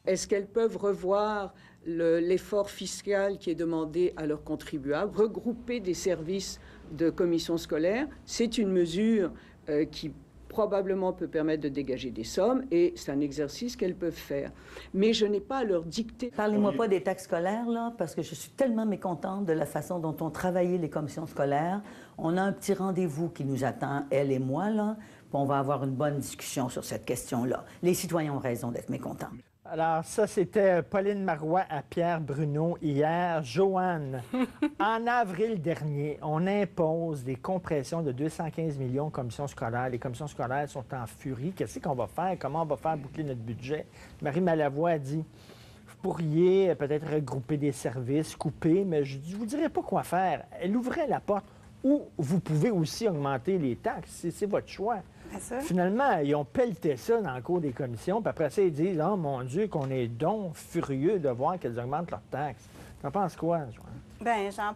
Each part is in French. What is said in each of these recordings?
Est-ce qu'elles peuvent revoir l'effort fiscal qui est demandé à leurs contribuables, regrouper des services de commission scolaire? C'est une mesure qui probablement peut permettre de dégager des sommes et c'est un exercice qu'elles peuvent faire. Mais je n'ai pas à leur dicter. Parlez-moi pas des taxes scolaires, là, parce que je suis tellement mécontente de la façon dont ont travaillé les commissions scolaires. On a un petit rendez-vous qui nous attend, elle et moi, là, puis on va avoir une bonne discussion sur cette question-là. Les citoyens ont raison d'être mécontents. Alors, ça, c'était Pauline Marois à Pierre Bruno hier. Joanne, en avril dernier, on impose des compressions de 215 millions aux commissions scolaires. Les commissions scolaires sont en furie. Qu'est-ce qu'on va faire? Comment on va faire boucler notre budget? Marie Malavoie a dit, vous pourriez peut-être regrouper des services, couper, mais je ne vous dirais pas quoi faire. Elle ouvrait la porte. Ou vous pouvez aussi augmenter les taxes. C'est votre choix. Finalement, ils ont pelleté ça dans le cours des commissions, puis après ça, ils disent « Oh mon Dieu, qu'on est donc furieux de voir qu'elles augmentent leurs taxes. » T'en penses quoi, Joanne? Bien, j'en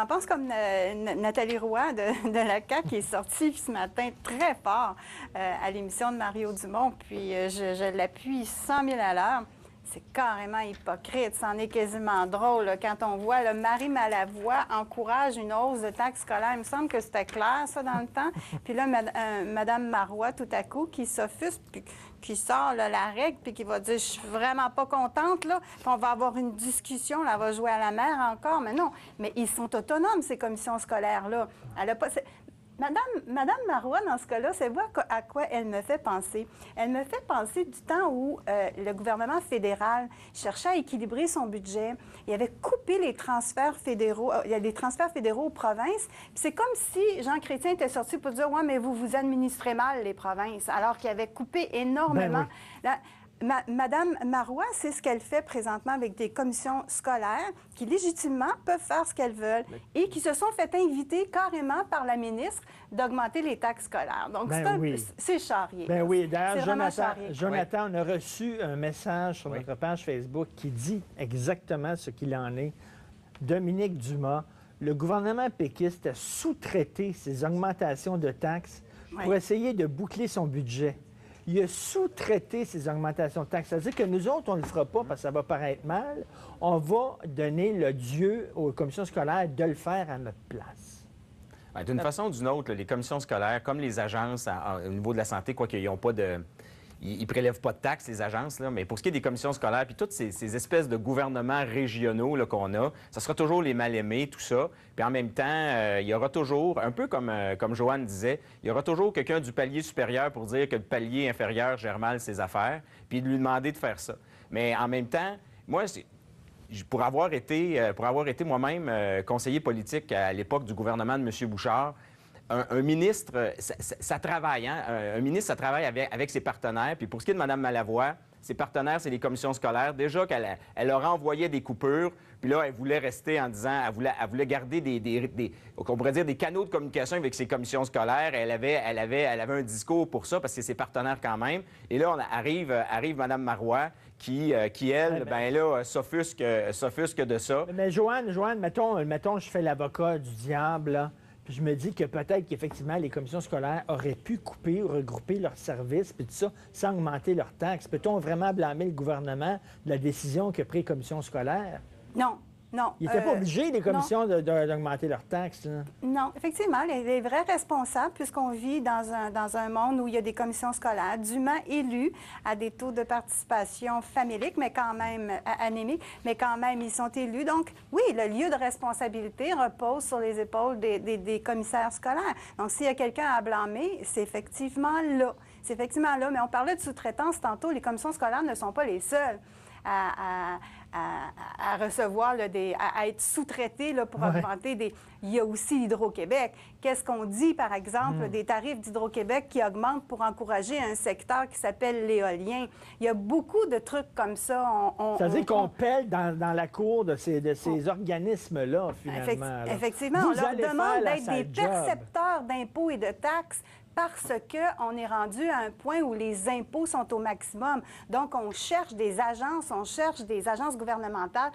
pense comme Nathalie Roy de la CAQ qui est sortie ce matin très fort à l'émission de Mario Dumont, puis je l'appuie 100 000 à l'heure. C'est carrément hypocrite, c'en est quasiment drôle là, quand on voit là, Marie Malavoie encourage une hausse de taxes scolaires. Il me semble que c'était clair, ça, dans le temps. Puis là, Madame Marois, tout à coup, qui s'offusque, puis qui sort là, la règle, puis qui va dire « Je suis vraiment pas contente, là. » Puis on va avoir une discussion, là, elle va jouer à la mer encore. Mais non, mais ils sont autonomes, ces commissions scolaires-là. Elle a pas... Madame Marois, dans ce cas-là, c'est voir à quoi elle me fait penser. Elle me fait penser du temps où le gouvernement fédéral cherchait à équilibrer son budget. Il avait coupé les transferts fédéraux. Il y a des transferts fédéraux aux provinces. Puis c'est comme si Jean Chrétien était sorti pour dire « Ouais, mais vous administrez mal les provinces », alors qu'il avait coupé énormément. Ben oui. Madame Marois, c'est ce qu'elle fait présentement avec des commissions scolaires qui, légitimement, peuvent faire ce qu'elles veulent et qui se sont fait inviter carrément par la ministre d'augmenter les taxes scolaires. Donc, c'est charrier. Ben oui. D'ailleurs, Jonathan, on a reçu un message sur notre page Facebook qui dit exactement ce qu'il en est. Dominique Dumas, le gouvernement péquiste a sous-traité ces augmentations de taxes pour essayer de boucler son budget. Il a sous-traité ces augmentations de taxes. C'est-à-dire que nous autres, on ne le fera pas parce que ça va paraître mal. On va donner le dieu aux commissions scolaires de le faire à notre place. Bien, d'une façon ou d'une autre, les commissions scolaires, comme les agences au niveau de la santé, quoi qu'ils n'ont pas de... Ils ne prélèvent pas de taxes, les agences, là, mais pour ce qui est des commissions scolaires, puis toutes ces espèces de gouvernements régionaux là, qu'on a, ça sera toujours les mal-aimés, tout ça. Puis en même temps, il y aura toujours, un peu comme Joanne disait, il y aura toujours quelqu'un du palier supérieur pour dire que le palier inférieur gère mal ses affaires, puis de lui demander de faire ça. Mais en même temps, moi, pour avoir été moi-même conseiller politique à l'époque du gouvernement de M. Bouchard, un ministre, ça travaille, hein? Un ministre, ça travaille avec ses partenaires. Puis pour ce qui est de Mme Malavoie, ses partenaires, c'est les commissions scolaires. Déjà qu'elle leur envoyait des coupures, puis là, elle voulait rester en disant, elle voulait garder on pourrait dire des canaux de communication avec ses commissions scolaires. Elle avait un discours pour ça, parce que c'est ses partenaires quand même. Et là, arrive Mme Marois, qui elle, s'offusque de ça. Mais Joanne, mettons, je fais l'avocat du diable, là. Puis je me dis que peut-être qu'effectivement, les commissions scolaires auraient pu couper ou regrouper leurs services, puis tout ça, sans augmenter leurs taxes. Peut-on vraiment blâmer le gouvernement de la décision qu'a prise les commissions scolaires? Non. Non. Ils n'étaient pas obligés, les commissions, d'augmenter leurs taxes, là. Non, effectivement, les vrais responsables, puisqu'on vit dans un monde où il y a des commissions scolaires dûment élues à des taux de participation faméliques, mais quand même anémiques, mais quand même, ils sont élus. Donc, oui, le lieu de responsabilité repose sur les épaules des commissaires scolaires. Donc, s'il y a quelqu'un à blâmer, c'est effectivement là. C'est effectivement là. Mais on parlait de sous-traitance tantôt. Les commissions scolaires ne sont pas les seules à recevoir, là, à être sous-traités là, pour augmenter des... Il y a aussi l'Hydro-Québec. Qu'est-ce qu'on dit, par exemple, des tarifs d'Hydro-Québec qui augmentent pour encourager un secteur qui s'appelle l'éolien? Il y a beaucoup de trucs comme ça. C'est-à-dire qu'on pèle dans la cour de ces organismes-là, finalement. Effectivement, on leur demande d'être des percepteurs d'impôts et de taxes parce qu'on est rendu à un point où les impôts sont au maximum. Donc, on cherche des agences gouvernementales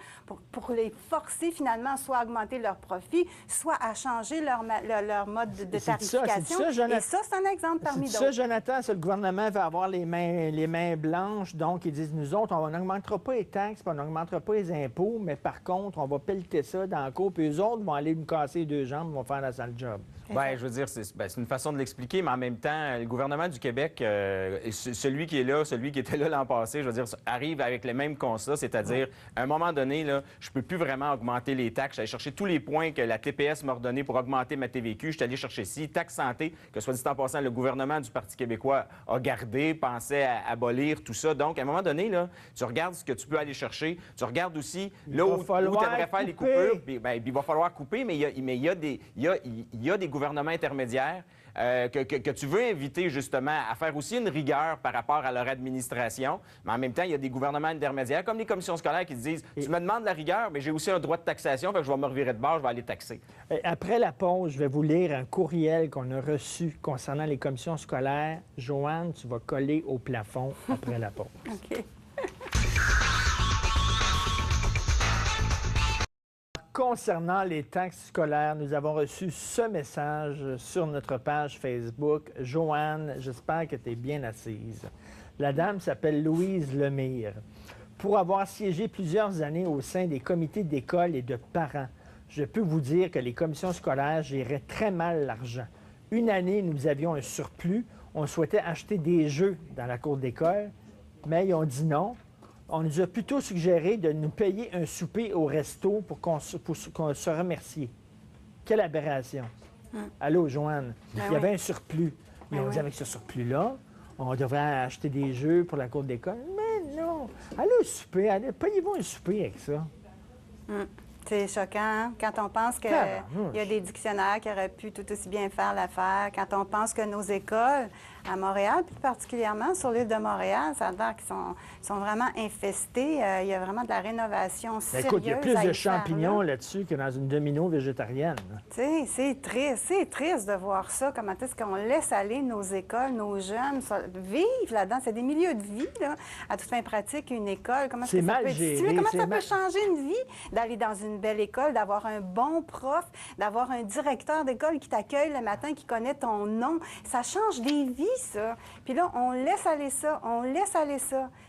pour les forcer finalement soit à augmenter leurs profits, soit à changer leur mode de tarification. Et ça, c'est un exemple parmi d'autres. C'est ça, Jonathan, le gouvernement va avoir les mains blanches, donc ils disent, nous autres, on n'augmentera pas les taxes, on n'augmentera pas les impôts, mais par contre, on va pelleter ça dans le cours, puis eux autres vont aller nous casser les deux jambes, vont faire la sale job. Bien, je veux dire, c'est une façon de l'expliquer, mais en même temps, le gouvernement du Québec, celui qui est là, celui qui était là l'an passé, je veux dire, arrive avec les mêmes constats, c'est-à-dire, à un moment donné, là, je ne peux plus vraiment augmenter les taxes. J'allais chercher tous les points que la TPS m'a redonnés pour augmenter ma TVQ. Je suis allé chercher ici. Taxe santé, que soit dit en passant, le gouvernement du Parti québécois a gardé, pensait à abolir tout ça. Donc, à un moment donné, là, tu regardes ce que tu peux aller chercher. Tu regardes aussi là où tu aimerais faire les coupures. Puis il va falloir couper, mais il y a des gouvernements intermédiaires que tu veux inviter justement à faire aussi une rigueur par rapport à leur administration. Mais en même temps, il y a des gouvernements intermédiaires, comme les commissions scolaires qui te disent « Tu me demandes la rigueur, mais j'ai aussi un droit de taxation, fait que je vais me revirer de bord, je vais aller taxer. » Après la pause, je vais vous lire un courriel qu'on a reçu concernant les commissions scolaires. Joanne, tu vas coller au plafond après la pause. OK. Concernant les taxes scolaires, nous avons reçu ce message sur notre page Facebook. Joanne, j'espère que tu es bien assise. La dame s'appelle Louise Lemire. Pour avoir siégé plusieurs années au sein des comités d'école et de parents, je peux vous dire que les commissions scolaires géraient très mal l'argent. Une année, nous avions un surplus. On souhaitait acheter des jeux dans la cour d'école, mais ils ont dit non. On nous a plutôt suggéré de nous payer un souper au resto pour qu'on se remercie. Quelle aberration. Allô, Joanne? Il y avait un surplus. Ils ont dit, avec ce surplus-là, on devrait acheter des jeux pour la cour d'école. Mais non! Allez au souper, payez-vous un souper avec ça. C'est choquant, hein? Quand on pense qu'il y a des dictionnaires qui auraient pu tout aussi bien faire l'affaire, quand on pense que nos écoles, à Montréal, plus particulièrement sur l'île de Montréal, ça a l'air qu'ils sont vraiment infestés. Il y a vraiment de la rénovation sérieuse. Écoute, il y a plus de champignons là-dessus que dans une domino végétarienne. C'est triste de voir ça. Comment est-ce qu'on laisse aller nos écoles, nos jeunes vivre là-dedans? C'est des milieux de vie, là, à toute fin pratique, une école. Comment c'est mal géré. Comment ça peut changer une vie d'aller dans une belle école, d'avoir un bon prof, d'avoir un directeur d'école qui t'accueille le matin, qui connaît ton nom? Ça change des vies, ça. Puis là, on laisse aller ça,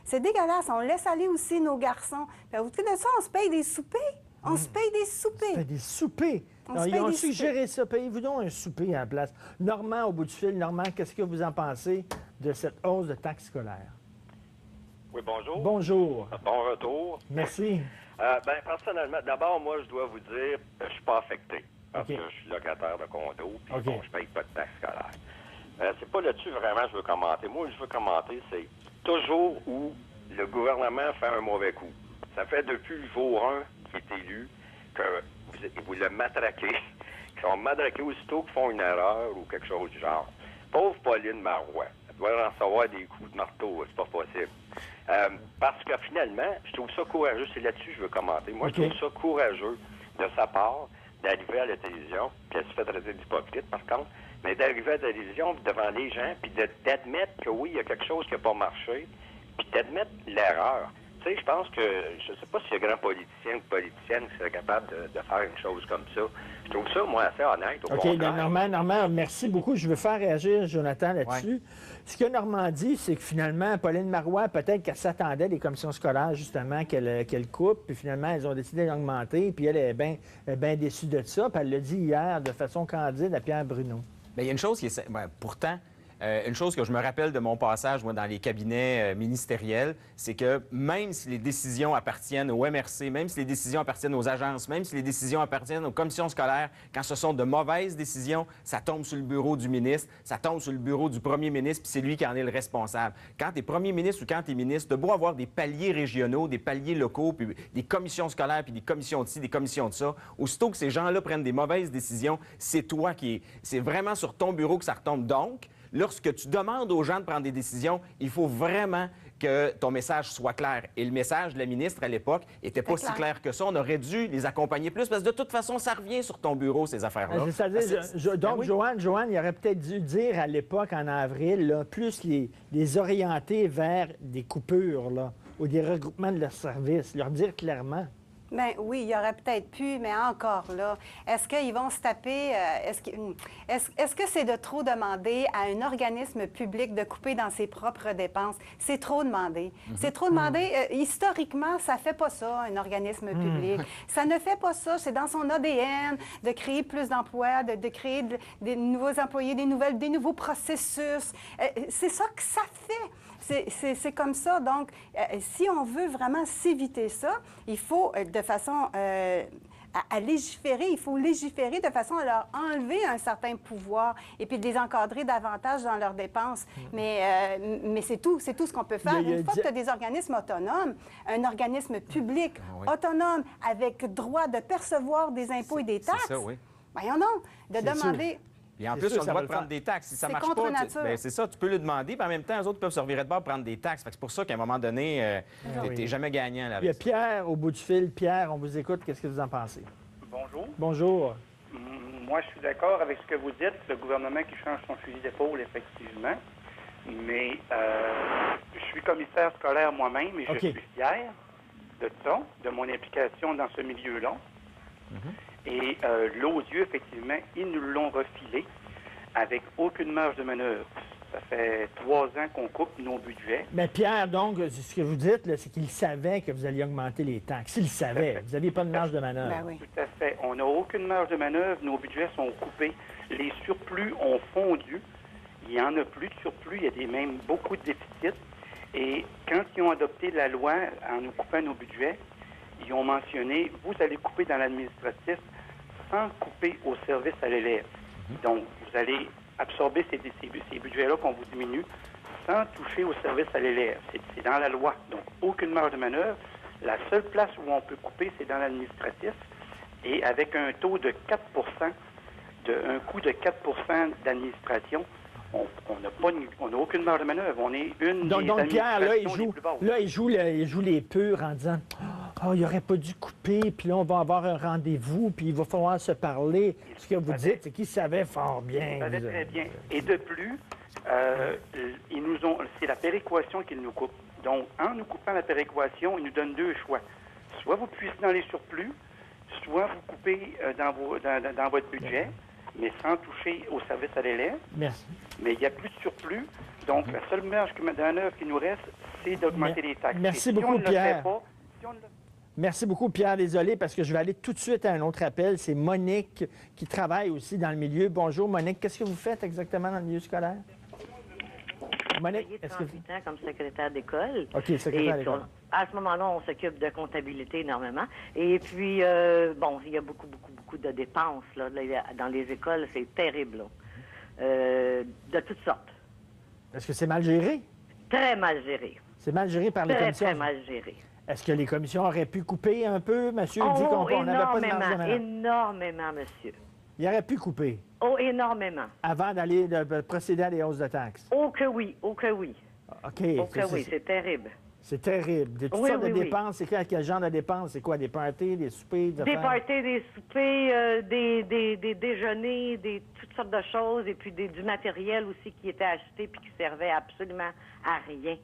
C'est dégueulasse. On laisse aller aussi nos garçons. Puis au-dessus de ça, on se paye des soupers. On se paye des soupers. Des soupers. Ils ont suggéré ça. Payez-vous donc un souper à la place. Normand, au bout du fil, Normand, qu'est-ce que vous en pensez de cette hausse de taxes scolaires? Oui, bonjour. Bonjour. Bon retour. Merci. Personnellement, d'abord, moi, je dois vous dire que je ne suis pas affecté. Parce que je suis locataire de condo, puis bon, je ne paye pas de taxes scolaires. C'est pas là-dessus vraiment que je veux commenter. Moi, je veux commenter, c'est toujours où le gouvernement fait un mauvais coup. Ça fait depuis Vaughan qui est élu que vous le matraquez. Ils sont matraqués aussitôt qu'ils font une erreur ou quelque chose du genre. Pauvre Pauline Marois. Elle doit recevoir des coups de marteau. C'est pas possible. Parce que finalement, je trouve ça courageux. C'est là-dessus que je veux commenter. Moi, je trouve ça courageux de sa part d'arriver à la télévision, puis elle se fait traiter d'hypocrite, par contre, mais d'arriver à la télévision devant les gens, puis d'admettre que oui, il y a quelque chose qui n'a pas marché, puis d'admettre l'erreur. Tu sais, je pense que, je ne sais pas s'il y a grand politicien ou politicienne qui serait capable de faire une chose comme ça. Je trouve ça, moi, assez honnête. OK, Normand, merci beaucoup. Je veux faire réagir Jonathan là-dessus. Ouais. Ce que Normand dit, c'est que finalement, Pauline Marois, peut-être qu'elle s'attendait des commissions scolaires, justement, qu'elle coupe, puis finalement, elles ont décidé d'augmenter, puis elle est bien déçue de ça, puis elle l'a dit hier de façon candide à Pierre Bruno. Bien, il y a une chose qui est... pourtant... une chose que je me rappelle de mon passage, moi, dans les cabinets ministériels, c'est que même si les décisions appartiennent au MRC, même si les décisions appartiennent aux agences, même si les décisions appartiennent aux commissions scolaires, quand ce sont de mauvaises décisions, ça tombe sur le bureau du ministre, ça tombe sur le bureau du premier ministre, puis c'est lui qui en est le responsable. Quand tu es premier ministre ou quand tu es ministre, de beau avoir des paliers régionaux, des paliers locaux, puis des commissions scolaires, puis des commissions de ci, des commissions de ça, aussitôt que ces gens-là prennent des mauvaises décisions, c'est toi qui es... C'est vraiment sur ton bureau que ça retombe. Donc, lorsque tu demandes aux gens de prendre des décisions, il faut vraiment que ton message soit clair. Et le message de la ministre à l'époque n'était pas si clair que ça. On aurait dû les accompagner plus parce que de toute façon, ça revient sur ton bureau, ces affaires-là. Donc, Joanne, il aurait peut-être dû dire à l'époque, en avril, là, plus les orienter vers des coupures là, ou des regroupements de leurs services, leur dire clairement. Bien, oui, il y aurait peut-être pu, mais encore là, est-ce qu'ils vont se taper... Est-ce que c'est de trop demander à un organisme public de couper dans ses propres dépenses? C'est trop demandé. C'est trop demandé. Historiquement, ça ne fait pas ça, un organisme public. Ça ne fait pas ça. C'est dans son ADN de créer plus d'emplois, de créer des nouveaux employés, des nouveaux processus. C'est ça que ça fait. C'est comme ça. Donc, si on veut vraiment s'éviter ça, il faut, de façon à légiférer, il faut légiférer de façon à leur enlever un certain pouvoir et puis de les encadrer davantage dans leurs dépenses. Mais c'est tout ce qu'on peut faire. Une fois que tu as des organismes autonomes, un organisme public autonome avec droit de percevoir des impôts et des taxes, c'est ça, oui. Voyons donc, de demander... Et en plus, ils ont le droit de prendre des taxes. Si ça marche pas, c'est ça, tu peux le demander, puis en même temps, les autres peuvent se revirer de bord prendre des taxes. C'est pour ça qu'à un moment donné, tu n'es jamais gagnant. Là, il y a Pierre au bout du fil. Pierre, on vous écoute. Qu'est-ce que vous en pensez? Bonjour. Bonjour. Moi, je suis d'accord avec ce que vous dites, le gouvernement qui change son fusil d'épaule, effectivement. Mais je suis commissaire scolaire moi-même et je suis fier de ça, de mon implication dans ce milieu-là. Et l'odieux, effectivement, ils nous l'ont refilé avec aucune marge de manœuvre. Ça fait 3 ans qu'on coupe nos budgets. Mais Pierre, donc, ce que vous dites, c'est qu'ils savaient que vous alliez augmenter les taxes. Ils le savaient. Vous n'aviez pas de marge de manœuvre. Ben oui. Tout à fait. On n'a aucune marge de manœuvre. Nos budgets sont coupés. Les surplus ont fondu. Il n'y en a plus de surplus. Il y a même beaucoup de déficits. Et quand ils ont adopté la loi en nous coupant nos budgets, ils ont mentionné, vous allez couper dans l'administratif sans couper au service à l'élève. Donc, vous allez absorber ces budgets-là qu'on vous diminue sans toucher au service à l'élève. C'est dans la loi. Donc, aucune marge de manœuvre. La seule place où on peut couper, c'est dans l'administratif. Et avec un taux de 4 un coût de 4 d'administration, on n'a aucune marge de manœuvre. On est une donc des Pierre, là, il joue les purs en disant « il n'aurait pas dû couper, puis là, on va avoir un rendez-vous, puis il va falloir se parler. » Ce que vous dites, c'est qu'ils savaient fort bien. Ils savaient très bien. Et de plus, c'est la péréquation qu'ils nous coupent. Donc, en nous coupant la péréquation, ils nous donnent 2 choix. Soit vous puissez dans les surplus, soit vous coupez dans votre budget, mais sans toucher au service à l'élève. Merci. Mais il n'y a plus de surplus. Donc, la seule marge de manœuvre qui nous reste, c'est d'augmenter les taxes. Merci beaucoup, Pierre. Merci beaucoup, Pierre. Désolé, parce que je vais aller tout de suite à un autre appel. C'est Monique qui travaille aussi dans le milieu. Bonjour, Monique. Qu'est-ce que vous faites exactement dans le milieu scolaire? Monique, est-ce que... 38 ans comme secrétaire d'école. OK, secrétaire d'école. À ce moment-là, on s'occupe de comptabilité énormément. Et puis, il y a beaucoup de dépenses là, dans les écoles. C'est terrible, là. De toutes sortes. Est-ce que c'est mal géré? Très mal géré. C'est mal géré par les commissions? Très mal géré. Est-ce que les commissions auraient pu couper un peu? Monsieur dit qu'on n'avait pas de marge de manœuvre. Énormément, monsieur. Il aurait pu couper? Oh, énormément. Avant de procéder à des hausses de taxes? Oh que oui, oh que oui. OK. Oh que oui, c'est terrible. C'est terrible. De toutes sortes de dépenses, c'est quel genre de dépenses? C'est quoi? Des parties, des soupers? Des parties, des soupers, des déjeuners, toutes sortes de choses, et puis du matériel aussi qui était acheté puis qui servait absolument à rien.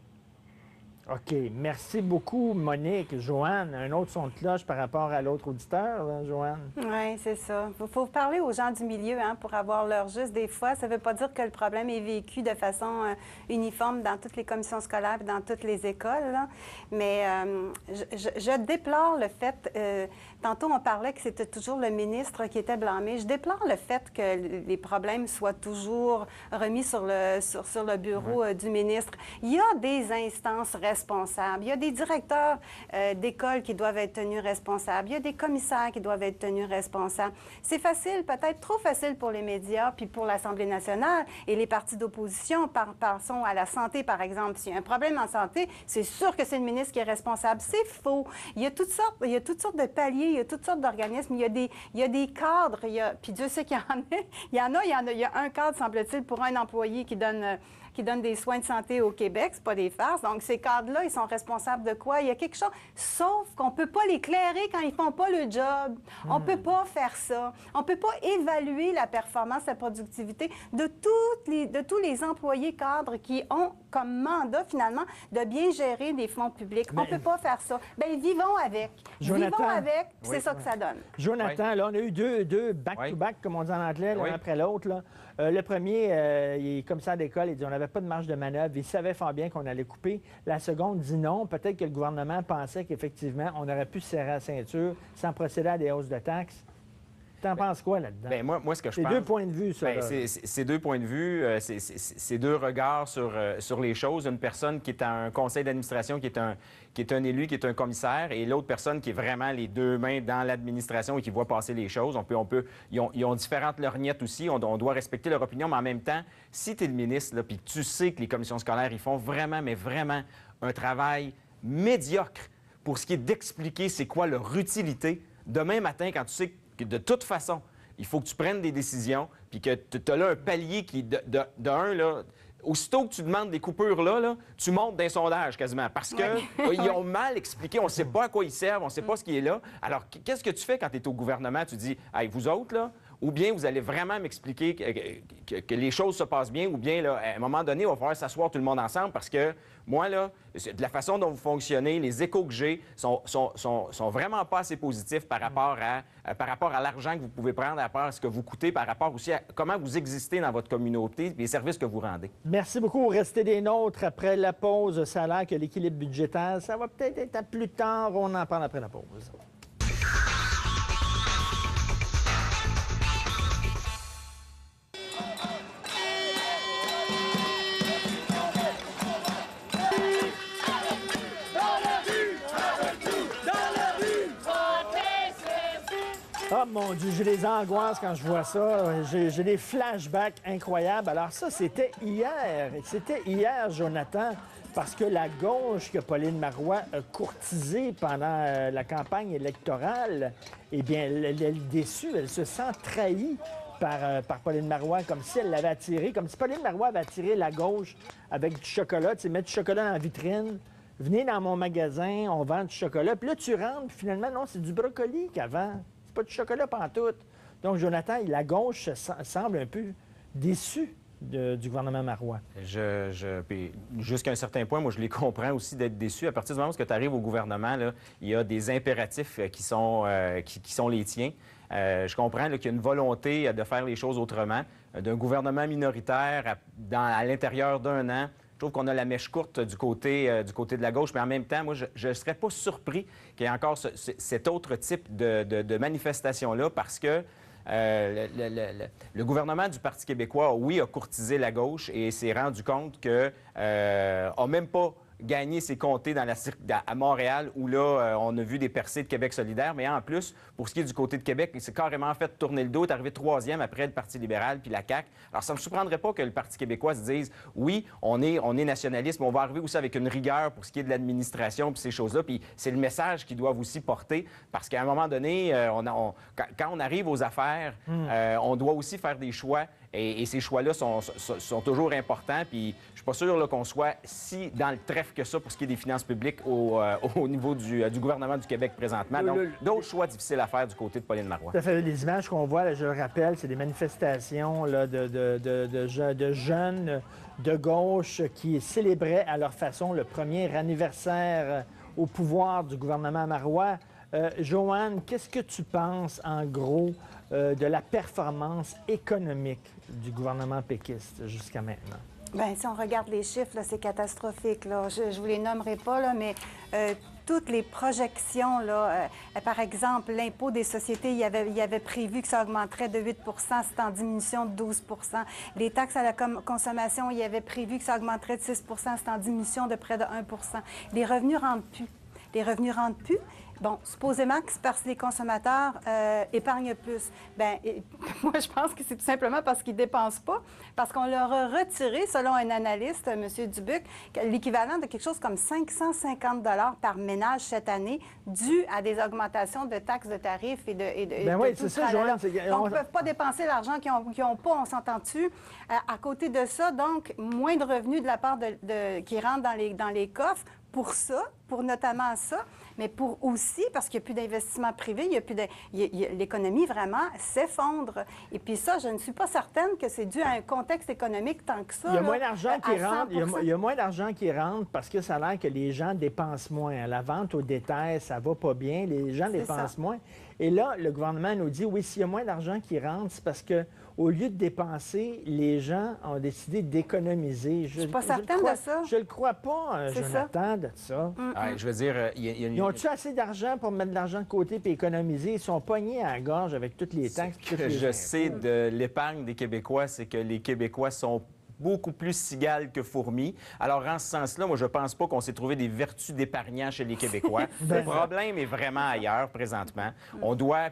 OK. Merci beaucoup, Monique. Joanne, un autre son de cloche par rapport à l'autre auditeur, là, Joanne? Oui, c'est ça. Il faut parler aux gens du milieu pour avoir leur juste. Des fois, ça ne veut pas dire que le problème est vécu de façon uniforme dans toutes les commissions scolaires et dans toutes les écoles. Là. Mais je déplore le fait... tantôt, on parlait que c'était toujours le ministre qui était blâmé. Je déplore le fait que les problèmes soient toujours remis sur le bureau du ministre. Il y a des instances responsables. Il y a des directeurs d'école qui doivent être tenus responsables. Il y a des commissaires qui doivent être tenus responsables. C'est facile, peut-être trop facile pour les médias puis pour l'Assemblée nationale et les partis d'opposition. Pensons à la santé, par exemple. S'il y a un problème en santé, c'est sûr que c'est le ministre qui est responsable. C'est faux. Il y a toutes sortes de paliers, il y a toutes sortes d'organismes. Il y a des cadres. Puis Dieu sait qu'il y en a. Il y a un cadre, semble-t-il, pour un employé qui donne des soins de santé au Québec. C'est pas des farces. Donc, ces cadres-là, ils sont responsables de quoi? Il y a quelque chose. Sauf qu'on peut pas l'éclairer quand ils font pas le job. On peut pas faire ça. On peut pas évaluer la performance, la productivité de tous les employés cadres qui ont comme mandat, finalement, de bien gérer des fonds publics. On peut pas faire ça. Bien, vivons avec. Jonathan, vivons avec, c'est ça que ça donne. Jonathan, là, on a eu deux back-to-back, comme on dit en anglais, l'un après l'autre, là. Le premier, il est commissaire d'école, il dit on n'avait pas de marge de manœuvre. Il savait fort bien qu'on allait couper. La seconde dit non. Peut-être que le gouvernement pensait qu'effectivement, on aurait pu se serrer la ceinture sans procéder à des hausses de taxes. T'en penses quoi là-dedans? Bien, moi, ce que je pense... C'est deux points de vue, ça. Bien, c'est deux points de vue, c'est deux regards sur les choses. Une personne qui est à un conseil d'administration, qui est un élu, qui est un commissaire, et l'autre personne qui est vraiment les deux mains dans l'administration et qui voit passer les choses. Ils ont différentes lorgnettes aussi. On doit respecter leur opinion, mais en même temps, si tu es le ministre, puis que tu sais que les commissions scolaires, ils font vraiment, mais vraiment un travail médiocre pour ce qui est d'expliquer c'est quoi leur utilité. Demain matin, quand tu sais que de toute façon, il faut que tu prennes des décisions, puis que tu as là un palier qui, là, aussitôt que tu demandes des coupures là, tu montes d'un sondage quasiment, parce qu'ils ont mal expliqué, on ne sait pas à quoi ils servent, on ne sait pas ce qui est là. Alors, qu'est-ce que tu fais quand tu es au gouvernement? Tu dis, hey, vous autres, là, ou bien vous allez vraiment m'expliquer que les choses se passent bien, ou bien, là, à un moment donné, il va falloir s'asseoir tout le monde ensemble, parce que moi, là, de la façon dont vous fonctionnez, les échos que j'ai sont vraiment pas assez positifs par rapport à l'argent que vous pouvez prendre, par rapport à ce que vous coûtez, par rapport aussi à comment vous existez dans votre communauté et les services que vous rendez. Merci beaucoup. Restez des nôtres après la pause. Ça a l'air que l'équilibre budgétaire, ça va peut-être être à plus tard. On en parle après la pause. Oh mon Dieu, j'ai des angoisses quand je vois ça. J'ai des flashbacks incroyables. Alors ça, c'était hier. C'était hier, Jonathan, parce que la gauche que Pauline Marois a courtisée pendant la campagne électorale, eh bien, elle est déçue. Elle se sent trahie par Pauline Marois, comme si elle l'avait attirée, comme si Pauline Marois avait attiré la gauche avec du chocolat. Tu sais, mettre du chocolat dans la vitrine. Venez dans mon magasin, on vend du chocolat. Puis là, tu rentres, puis finalement, non, c'est du brocoli qu'avant. Pas du chocolat pantoute. Donc, Jonathan, la gauche semble un peu déçue du gouvernement Marois. Jusqu'à un certain point, moi, je les comprends aussi d'être déçus. À partir du moment où tu arrives au gouvernement, là, il y a des impératifs qui sont les tiens. Je comprends qu'il y a une volonté de faire les choses autrement. D'un gouvernement minoritaire à l'intérieur d'un an, je trouve qu'on a la mèche courte du côté de la gauche, mais en même temps, moi, je ne serais pas surpris qu'il y ait encore cet autre type de manifestation-là, parce que le gouvernement du Parti québécois, oui, a courtisé la gauche et s'est rendu compte que n'a même pas gagné ses comtés à Montréal, où là, on a vu des percées de Québec solidaire. Mais en plus, pour ce qui est du côté de Québec, il s'est carrément fait tourner le dos, est arrivé troisième après le Parti libéral puis la CAQ. Alors, ça ne me surprendrait pas que le Parti québécois se dise, oui, on est nationaliste, mais on va arriver aussi avec une rigueur pour ce qui est de l'administration puis ces choses-là. Puis c'est le message qu'ils doivent aussi porter, parce qu'à un moment donné, quand on arrive aux affaires, on doit aussi faire des choix. Et ces choix-là sont toujours importants. Puis je suis pas sûr là, qu'on soit si dans le trèfle que ça pour ce qui est des finances publiques au niveau du gouvernement du Québec présentement. Donc, d'autres choix difficiles à faire du côté de Pauline Marois. Ça fait les images qu'on voit, là, je le rappelle, c'est des manifestations là, de jeunes de gauche qui célébraient à leur façon le premier anniversaire au pouvoir du gouvernement Marois. Joanne, qu'est-ce que tu penses, en gros, de la performance économique du gouvernement péquiste jusqu'à maintenant? Bien, si on regarde les chiffres, là, c'est catastrophique. Là. Je ne vous les nommerai pas, là, mais toutes les projections, là, par exemple, l'impôt des sociétés, il y avait prévu que ça augmenterait de 8 c'est en diminution de 12 Les taxes à la consommation, il y avait prévu que ça augmenterait de 6 c'est en diminution de près de 1 Les revenus ne rentrent plus. Les revenus ne rentrent plus. Bon, supposément que c'est parce que les consommateurs épargnent plus. Bien, moi, je pense que c'est tout simplement parce qu'ils ne dépensent pas, parce qu'on leur a retiré, selon un analyste, M. Dubuc, l'équivalent de quelque chose comme 550 par ménage cette année, dû à des augmentations de taxes de tarifs et de Bien de oui, tout c'est ça, le tralala. Joanne. Donc, ils ne peuvent pas dépenser l'argent qu'ils n'ont pas, on s'entend-tu. À côté de ça, donc, moins de revenus de la part qui rentrent dans les coffres pour ça, pour notamment ça, mais pour aussi, parce qu'il n'y a plus d'investissement privé, l'économie vraiment s'effondre. Et puis ça, je ne suis pas certaine que c'est dû à un contexte économique tant que ça. Il y a moins d'argent qui à rentre. Il y a moins d'argent qui rentre parce que ça a l'air que les gens dépensent moins. À la vente au détail, ça va pas bien. Les gens dépensent moins. Et là, le gouvernement nous dit, oui, s'il y a moins d'argent qui rentre, c'est parce que au lieu de dépenser, les gens ont décidé d'économiser. Je ne suis pas certaine de ça. Je le crois pas, Jonathan, de ça. Je veux dire, Ils ont-tu assez d'argent pour mettre de l'argent de côté et économiser? Ils sont pognés à la gorge avec toutes les taxes. Ce que je sais de l'épargne des Québécois, c'est que les Québécois sont beaucoup plus cigales que fourmis. Alors, en ce sens-là, moi, je pense pas qu'on s'est trouvé des vertus d'épargnants chez les Québécois. Le problème est vraiment ailleurs, présentement. On doit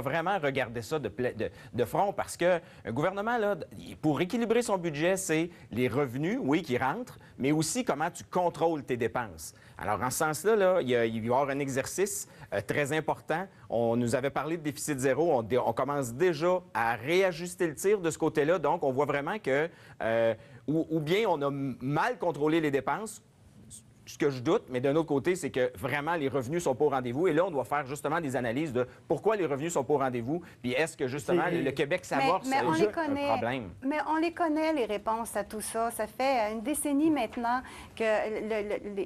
vraiment regarder ça de front parce que un gouvernement, là, pour équilibrer son budget, c'est les revenus, oui, qui rentrent, mais aussi comment tu contrôles tes dépenses. Alors, en ce sens-là, là, il va y avoir un exercice très important. On nous avait parlé de déficit zéro. On commence déjà à réajuster le tir de ce côté-là. Donc, on voit vraiment que ou bien on a mal contrôlé les dépenses, ce que je doute, mais d'un autre côté, c'est que vraiment les revenus sont pas au rendez-vous. Et là, on doit faire justement des analyses de pourquoi les revenus sont pas au rendez-vous, puis est-ce que justement le Québec s'amorce un problème. Mais on les connaît, les réponses à tout ça. Ça fait une décennie maintenant que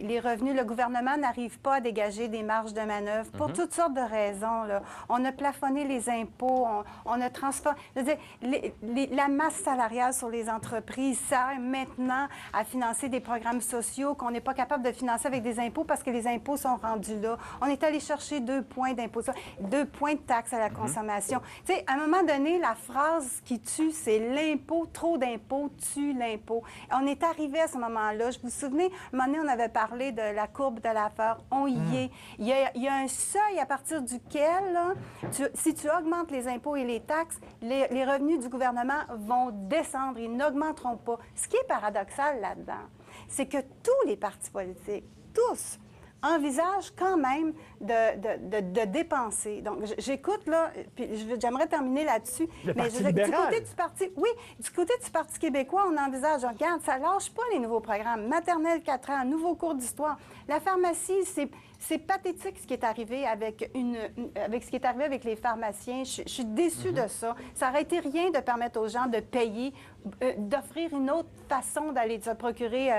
les revenus, le gouvernement n'arrive pas à dégager des marges de manœuvre pour toutes sortes de raisons. Là. On a plafonné les impôts, on a transformé... Je veux dire, la masse salariale sur les entreprises sert maintenant à financer des programmes sociaux qu'on n'est pas capable de financer avec des impôts parce que les impôts sont rendus là. On est allé chercher 2 points d'impôt, 2 points de taxes à la consommation. Tu sais, à un moment donné, la phrase qui tue, c'est l'impôt, trop d'impôts tue l'impôt. On est arrivé à ce moment-là. Je vous souvenez, à un moment donné, on avait parlé de la courbe de l'affaire. On y est. Il y a un seuil à partir duquel, là, si tu augmentes les impôts et les taxes, les revenus du gouvernement vont descendre. Ils n'augmenteront pas. Ce qui est paradoxal là-dedans, c'est que tous les partis politiques, tous, envisagent quand même de dépenser. Donc, j'écoute, là, puis j'aimerais terminer là-dessus. Le mais Parti libéral. du côté du Parti... Oui, du côté du Parti québécois, on envisage, regarde, ça lâche pas les nouveaux programmes. Maternelle 4 ans, nouveau cours d'histoire. La pharmacie, c'est pathétique ce qui est arrivé avec les pharmaciens. Je suis déçue de ça. Ça aurait été rien de permettre aux gens de payer, d'offrir une autre façon d'aller se procurer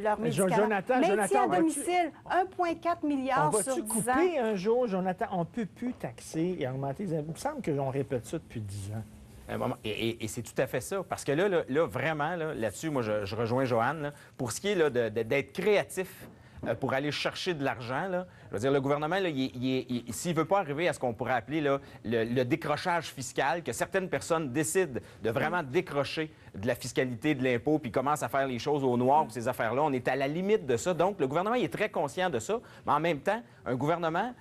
leurs médicaments. Jonathan, à domicile, 1,4 milliard sur 10 ans. On va-tu couper un jour, Jonathan? On ne peut plus taxer et augmenter les impôts. Il me semble qu'on répète ça depuis 10 ans. Et c'est tout à fait ça. Parce que là vraiment, là-dessus, moi, je rejoins Joanne. Là, pour ce qui est là, d'être créatif pour aller chercher de l'argent, là, je veux dire, le gouvernement, s'il ne veut pas arriver à ce qu'on pourrait appeler là, le décrochage fiscal, que certaines personnes décident de vraiment décrocher de la fiscalité, de l'impôt, puis commencent à faire les choses au noir pour ces affaires-là, on est à la limite de ça. Donc, le gouvernement il est très conscient de ça. Mais en même temps, un gouvernement...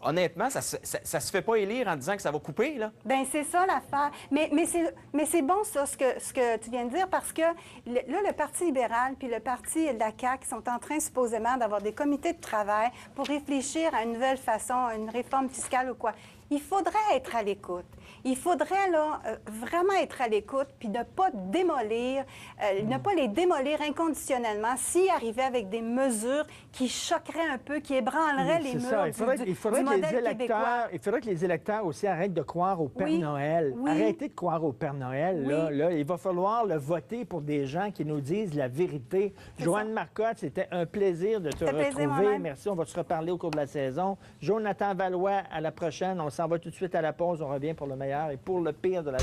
honnêtement, ça se fait pas élire en disant que ça va couper, là. Bien, c'est ça l'affaire. Mais c'est bon, ça, ce que tu viens de dire, parce que là, le Parti libéral puis le Parti de la CAQ sont en train, supposément, d'avoir des comités de travail pour réfléchir à une nouvelle façon, à une réforme fiscale ou quoi. Il faudrait être à l'écoute. Il faudrait, là, vraiment être à l'écoute puis ne pas démolir, ne pas les démolir inconditionnellement s'ils arrivaient avec des mesures qui choqueraient un peu, qui ébranleraient les murs du modèle québécois. Il faudrait que les électeurs aussi arrêtent de croire au Père Noël. Arrêtez de croire au Père Noël. Là, il va falloir le voter pour des gens qui nous disent la vérité. Joanne Marcotte, c'était un plaisir de te retrouver. Merci, on va se reparler au cours de la saison. Jonathan Valois, à la prochaine. On s'en va tout de suite à la pause. On revient pour le meilleur et pour le pire de la journée.